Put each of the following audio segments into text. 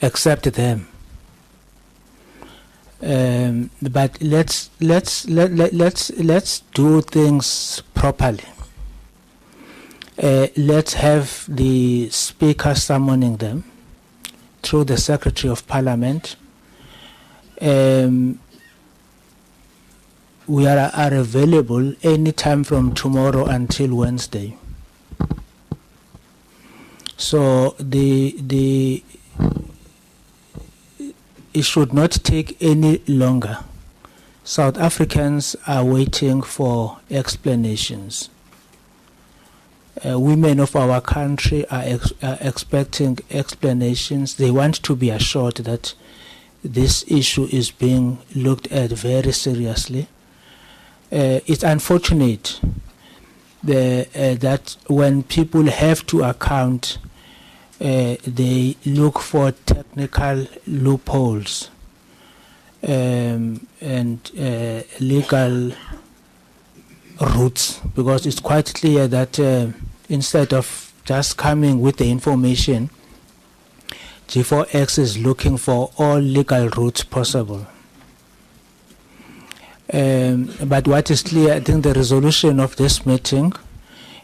accept them. But let's do things properly. Let's have the Speaker summoning them through the Secretary of Parliament. We are available anytime from tomorrow until Wednesday. So it should not take any longer. South Africans are waiting for explanations. Women of our country are expecting explanations. They want to be assured that this issue is being looked at very seriously. It's unfortunate that when people have to account, they look for technical loopholes and legal routes, because it's quite clear that instead of just coming with the information, G4X is looking for all legal routes possible. But what is clear, I think the resolution of this meeting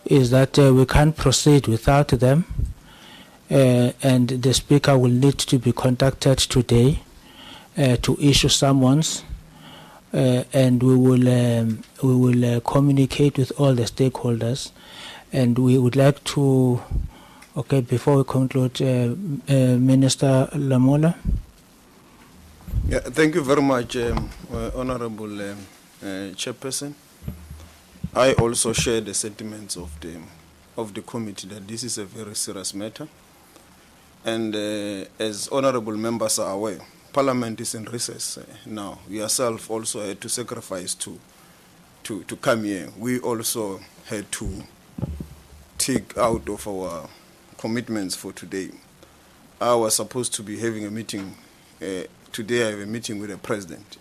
is that we can't proceed without them, and the Speaker will need to be contacted today to issue summons, and we will communicate with all the stakeholders, and we would like to, okay, before we conclude, Minister Lamola. Yeah, thank you very much, Honorable Chairperson. I also share the sentiments of the committee that this is a very serious matter, and as honorable members are aware, Parliament is in recess now. We ourselves also had to sacrifice to come here. We also had to take out of our commitments for today. I was supposed to be having a meeting. Today I have a meeting with the President.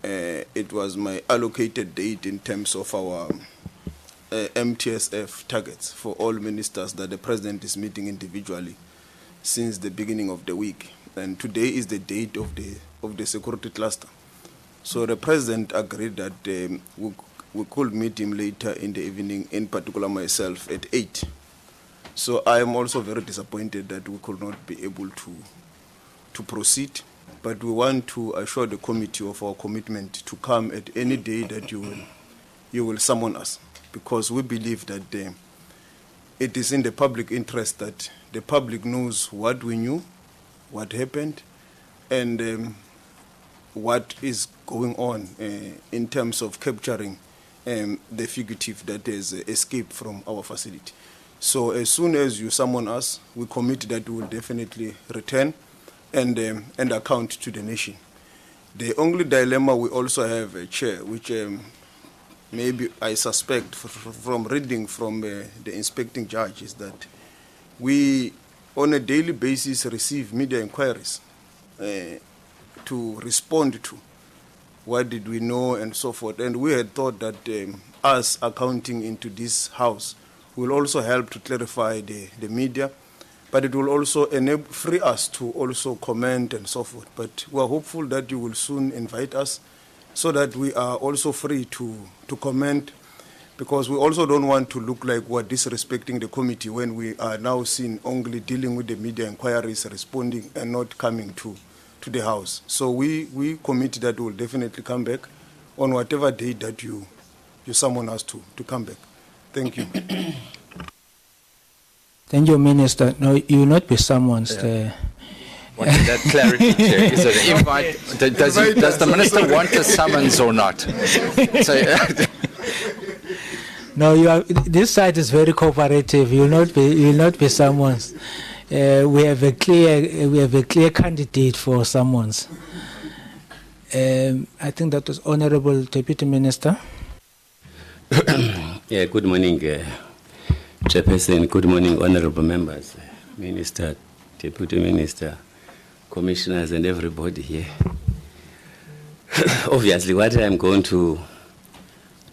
It was my allocated date in terms of our MTSF targets for all ministers that the President is meeting individually since the beginning of the week. And today is the date of the security cluster. So the President agreed that we could meet him later in the evening, in particular myself, at 8. So I am also very disappointed that we could not be able to proceed, but we want to assure the committee of our commitment to come at any day that you will summon us, because we believe that it is in the public interest that the public knows what we knew, what happened, and what is going on in terms of capturing the fugitive that has escaped from our facility. So as soon as you summon us, we commit that we will definitely return and account to the nation. The only dilemma we also have, Chair, which maybe I suspect from reading from the inspecting judge, is that we on a daily basis receive media inquiries to respond to what did we know and so forth. And we had thought that us accounting into this house will also help to clarify the media, but it will also free us to also comment and so forth. But we are hopeful that you will soon invite us so that we are also free to comment, because we also don't want to look like we're disrespecting the committee when we are now seen only dealing with the media inquiries, responding and not coming to the House. So we commit that we will definitely come back on whatever date that you summon us to come back. Thank you. Thank you, Minister. No, you will not be summoned. Wanted that clarity, Chair. Is it an invite? Does the Minister want a summons or not? So, no, this side is very cooperative. You will not be summons. We have a clear candidate for summons. I think that was Honourable Deputy Minister. Yeah, good morning, Chairperson. Good morning, honourable members, Minister, Deputy Minister, Commissioners, and everybody here. Obviously, what I'm going to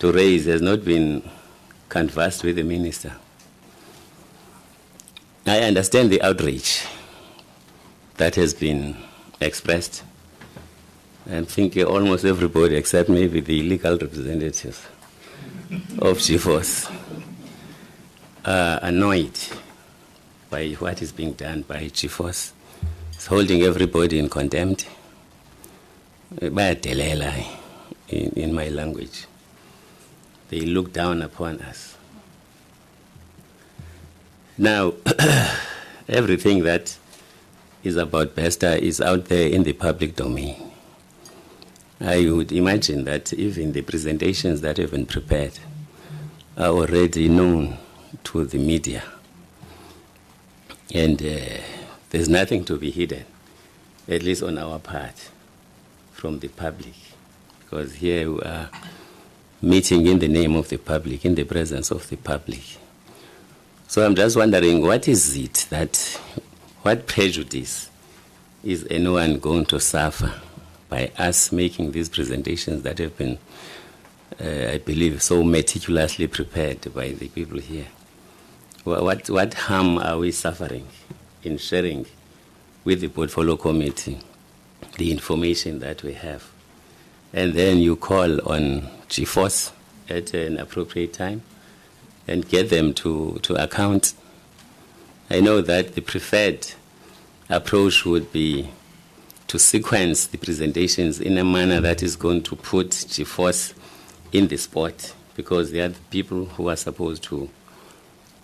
raise has not been canvassed with the Minister. I understand the outrage that has been expressed. I'm thinking almost everybody, except maybe the legal representatives of GFOS, are annoyed by what is being done by GFOS. It's holding everybody in contempt. In my language. They look down upon us. Now, everything that is about Bester is out there in the public domain. I would imagine that even the presentations that have been prepared are already known to the media. And there's nothing to be hidden, at least on our part, from the public. Because here we are meeting in the name of the public, in the presence of the public. So I'm just wondering, what is it what prejudice is anyone going to suffer by us making these presentations that have been, I believe, so meticulously prepared by the people here? What harm are we suffering in sharing with the Portfolio Committee the information that we have? And then you call on GFOS at an appropriate time and get them to account. I know that the preferred approach would be to sequence the presentations in a manner that is going to put GFOS in the spot, because they are the people who are supposed to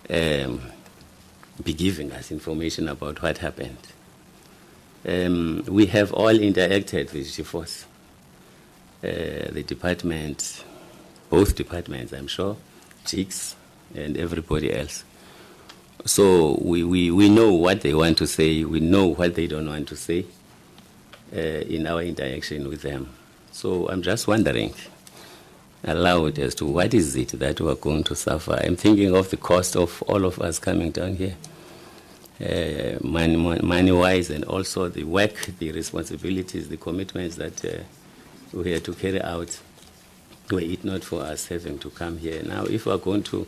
be giving us information about what happened. We have all interacted with GFOS, the department, both departments, I'm sure, JICS and everybody else. So we know what they want to say, we know what they don't want to say in our interaction with them. So I'm just wondering aloud as to what is it that we are going to suffer. I'm thinking of the cost of all of us coming down here, money-wise, and also the work, the responsibilities, the commitments that we had to carry out, were it not for us having to come here. Now, if we are going to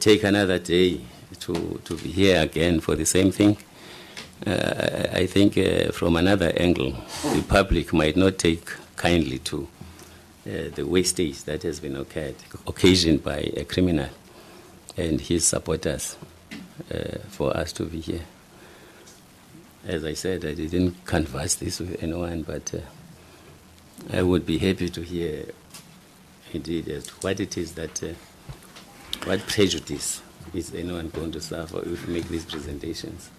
take another day to be here again for the same thing, I think from another angle, the public might not take kindly to the wastage that has been occasioned by a criminal and his supporters for us to be here. As I said, I didn't canvass this with anyone, but I would be happy to hear indeed as to what it is that, what prejudice is anyone going to suffer if we make these presentations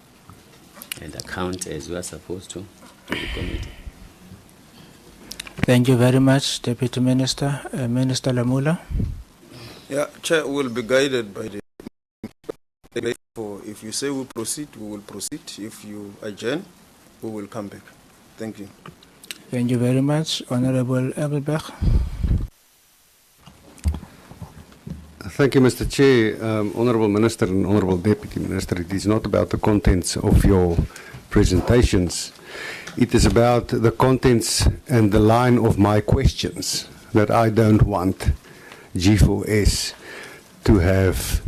and account as we are supposed to the committee. Thank you very much, Deputy Minister. Minister Lamula. Yeah, Chair, will be guided by the. If you say we proceed, we will proceed. If you adjourn, we will come back. Thank you. Thank you very much, Honorable Engelbrecht. Thank you, Mr. Chair. Honourable Minister and Honourable Deputy Minister, it is not about the contents of your presentations. It is about the contents and the line of my questions that I don't want G4S to have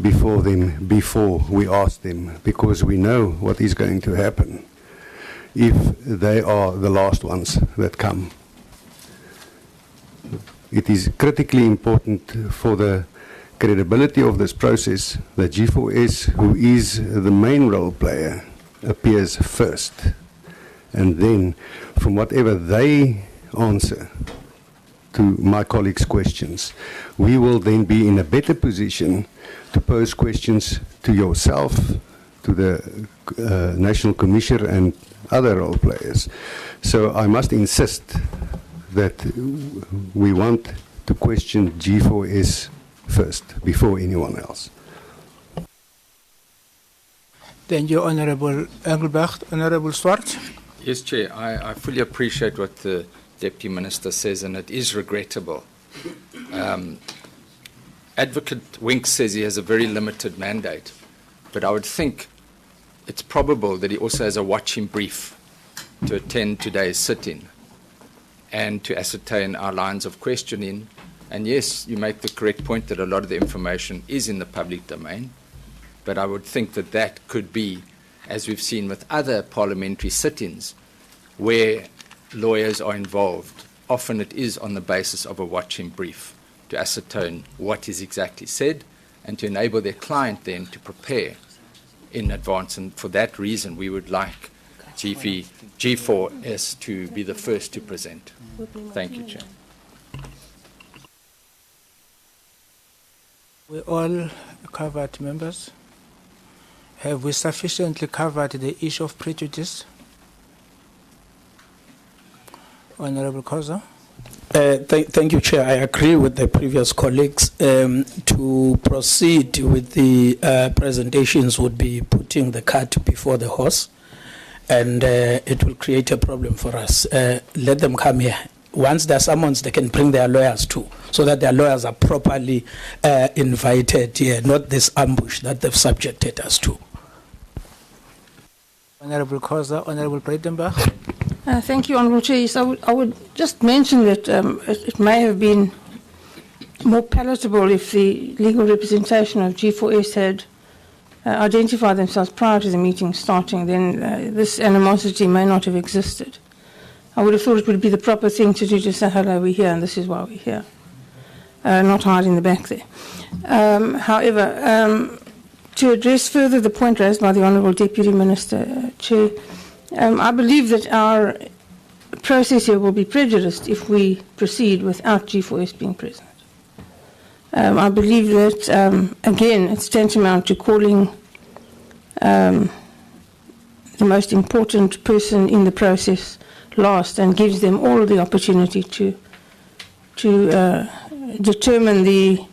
before them before we ask them, because we know what is going to happen if they are the last ones that come. It is critically important for the credibility of this process that G4S, who is the main role player, appears first. And then, from whatever they answer to my colleagues' questions, we will then be in a better position to pose questions to yourself, to the National Commissioner and other role players. So I must insist that we want to question G4S first, before anyone else. Thank you, Honourable Engelbrecht. Honourable Swart. Yes, Chair, I fully appreciate what the Deputy Minister says, and it is regrettable. Advocate Winks says he has a very limited mandate, but I would think it's probable that he also has a watching brief to attend today's sit-in and to ascertain our lines of questioning. And yes, you make the correct point that a lot of the information is in the public domain, but I would think that that could be as we've seen with other parliamentary sit-ins, where lawyers are involved, often it is on the basis of a watching brief to ascertain what is exactly said and to enable their client then to prepare in advance. And for that reason, we would like G4S to be the first to present. Thank you, Chair. We all covered, members. Have we sufficiently covered the issue of prejudice? Honorable Khoza. Thank you, Chair. I agree with the previous colleagues. To proceed with the presentations would be putting the cart before the horse, and it will create a problem for us. Let them come here. Once they're summoned, they can bring their lawyers too, so that their lawyers are properly invited here, not this ambush that they've subjected us to. Honorable Khoza. Honorable Breitenbach. Thank you, Honourable Chair. Yes, I would just mention that it may have been more palatable if the legal representation of G4S had identified themselves prior to the meeting starting, then this animosity may not have existed. I would have thought it would be the proper thing to do to say, hello, we're here, and this is why we're here, not hide in the back there. However, to address further the point raised by the Honourable Deputy Minister, Chair, I believe that our process here will be prejudiced if we proceed without G4S being present. I believe that, again, it's tantamount to calling the most important person in the process last, and gives them all the opportunity to determine the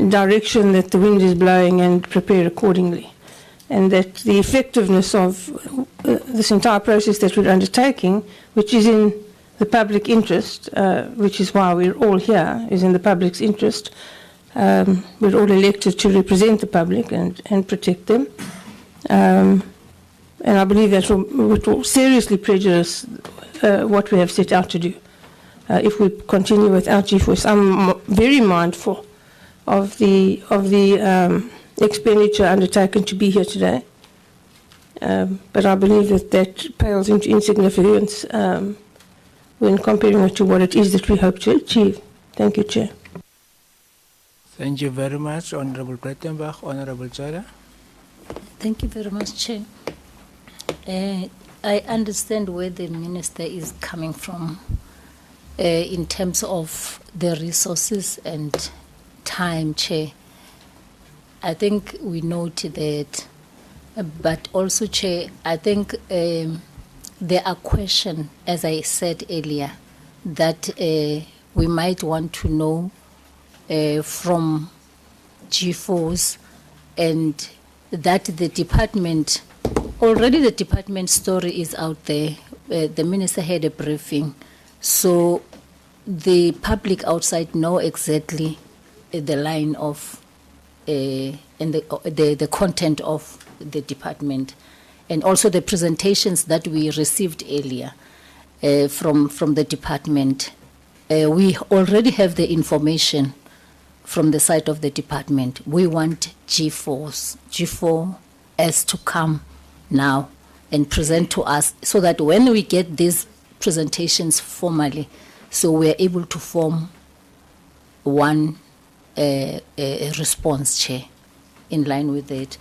direction that the wind is blowing and prepare accordingly. And that the effectiveness of this entire process that we're undertaking, which is in the public interest, which is why we're all here, is in the public's interest. We're all elected to represent the public and protect them. And I believe that will seriously prejudice what we have set out to do. If we continue without G4S, I'm very mindful of the expenditure undertaken to be here today. But I believe that pales into insignificance when comparing it to what it is that we hope to achieve. Thank you, Chair. Thank you very much, Honorable Breitenbach. Honorable Jada. Thank you very much, Chair. I understand where the Minister is coming from in terms of the resources and time, Chair. I think we note that, but also, Chair, I think there are questions, as I said earlier, that we might want to know from G4s, and that the department, already the department story is out there. The Minister had a briefing, so the public outside know exactly the line of and the content of the department, and also the presentations that we received earlier from the department. We already have the information from the side of the department. We want G4s to come now and present to us, so that when we get these presentations formally, so we're able to form one response, Chair, in line with it.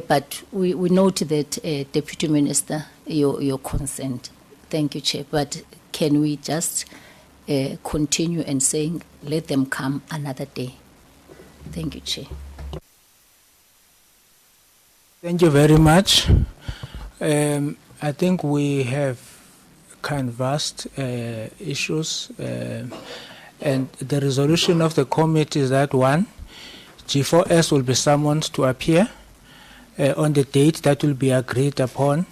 But we note that, Deputy Minister, your consent. Thank you, Chair. But can we just continue and saying, let them come another day? Thank you, Chair. Thank you very much. I think we have canvassed issues, and the resolution of the committee is that one, G4S will be summoned to appear on the date that will be agreed upon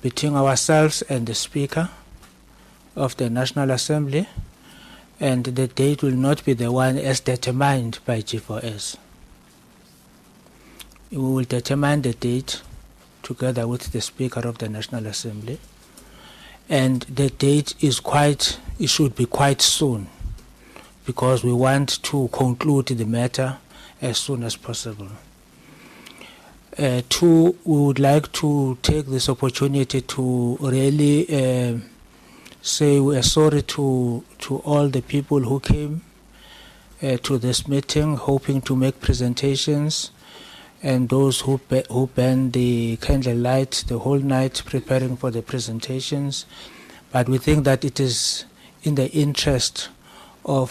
between ourselves and the Speaker of the National Assembly, and the date will not be the one as determined by G4S. We will determine the date together with the Speaker of the National Assembly, and the date is it should be quite soon, because we want to conclude the matter as soon as possible. Two, we would like to take this opportunity to really say we are sorry to all the people who came to this meeting, hoping to make presentations, and those who burned the candlelight the whole night preparing for the presentations. But we think that it is in the interest of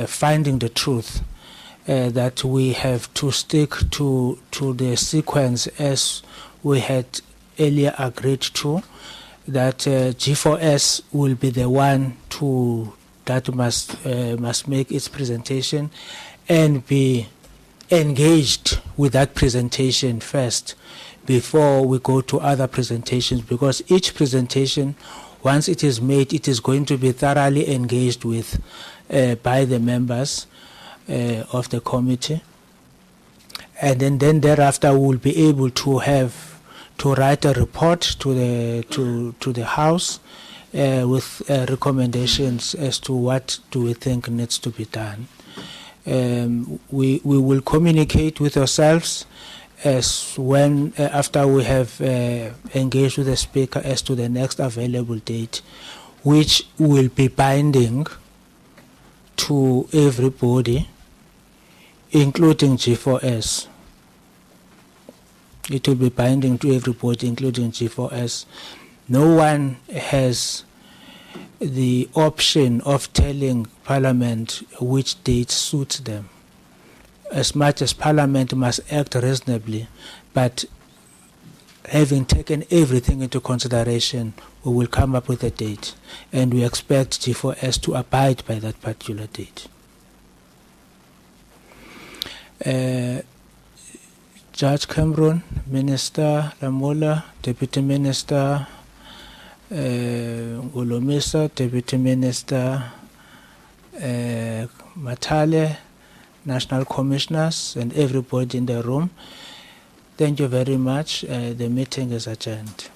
finding the truth that we have to stick to the sequence as we had earlier agreed to, that G4S will be the one that must make its presentation and be engaged with that presentation first before we go to other presentations, because each presentation, once it is made, it is going to be thoroughly engaged with by the members of the committee, and then thereafter we will be able to write a report to the House with recommendations as to what do we think needs to be done. We will communicate with yourselves as when after we have engaged with the Speaker as to the next available date, which will be binding to everybody, including G4S. It will be binding to everybody, including G4S. No one has the option of telling Parliament which date suits them, as much as Parliament must act reasonably. But having taken everything into consideration, we will come up with a date, and we expect G4S to abide by that particular date. Judge Cameron, Minister Lamola, Deputy Minister Ngolomisa, Deputy Minister Matale, National Commissioners, and everybody in the room, thank you very much. The meeting is adjourned.